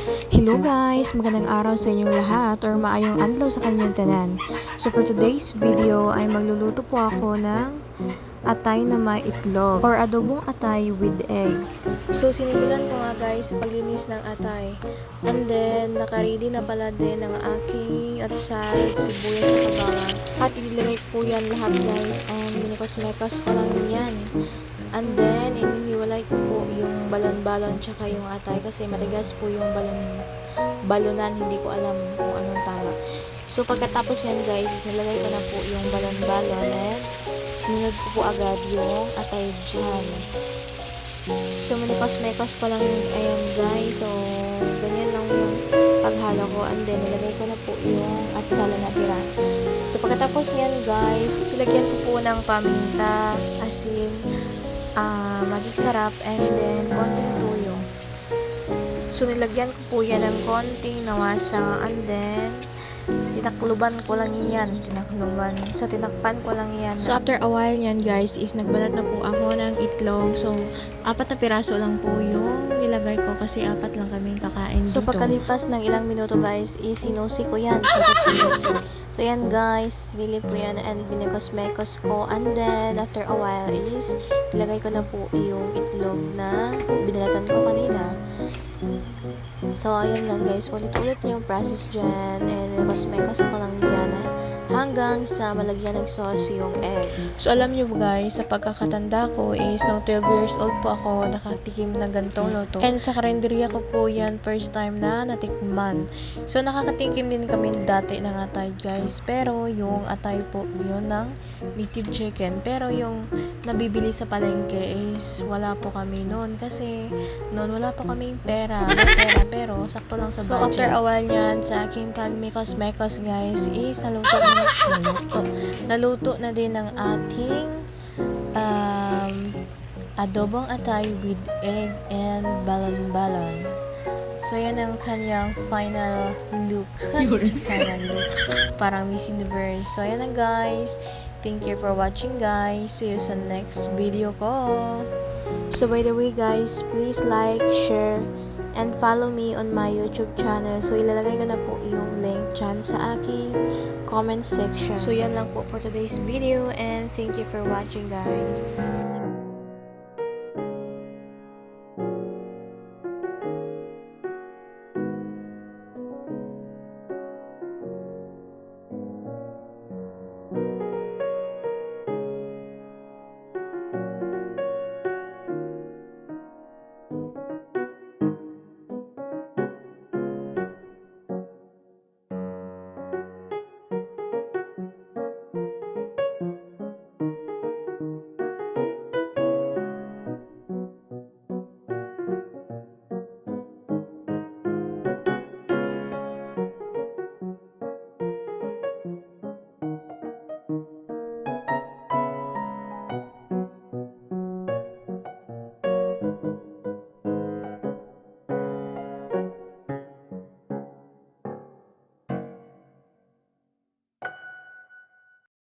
Hello guys! Magandang araw sa inyong lahat or maayong adlaw sa kanyang tanan. So for today's video ay magluluto po ako ng atay na may itlog or adobong atay with egg. So sinimulan ko nga guys sa paglinis ng atay. And then nakaready na pala din ang aking atsal, sibuyas sa bawang. At ilagay po yan lahat guys and minukos-mekos ko lang yan. And then, inihiwalay ko po yung balon-balon tsaka yung atay kasi matigas po yung balonan, hindi ko alam kung anong tama. So, pagkatapos yan guys, is nilagay ko na po yung balon-balon and sinunod ko po agad yung atay dyan. So, manikos-mekos ko lang yung ayan guys. So, ganyan lang yung paghalo ko and then nilagay ko na po yung atsala na tira. So, pagkatapos yan guys, ilagyan ko po ng paminta, asin, magic sarap, and then konting tuyo. So nilagyan ko po yan ng konting nawasa and then tinakluban ko lang yan. So tinakpan ko lang yan. So after a while yan guys is nagbalat na po ako ng itlog. So 4 na piraso lang po yung nilagay ko kasi 4 lang kami kakain dito. So pagkalipas ng ilang minuto guys is sinusi ko yan. So yan guys, sinilip ko yan and binekos-mekos ko and then after a while is ilagay ko na po yung itlog na binalatan ko kanina. So ayun lang guys, ulit-ulit yung process dyan and binekos-mekos ko lang yan hanggang sa malagyan ng sauce yung egg. So alam nyo guys, sa pagkakatanda ko is nung 12 years old po ako nakatikim ng gantong luto. And sa karinderya ko po yan first time na natikman. So nakakatikim din kami dati ng atay guys. Pero yung atay po yun ng native chicken. Pero yung nabibili sa palengke is wala po kami noon. Kasi noon wala po kaming pera. May pera pero sakto lang sa budget. So after a while yan sa aking pagmekos-mekos guys is naluto na din ang ating adobong atay with egg and balon-balon. So, yan ang kanyang final look. Parang Miss Universe. So, yan na guys. Thank you for watching guys. See you sa next video ko. So, by the way guys, please like, share, and follow me on my YouTube channel. So, ilalagay ko na po yung link dyan sa aking comment section. So, yan lang po for today's video and thank you for watching guys.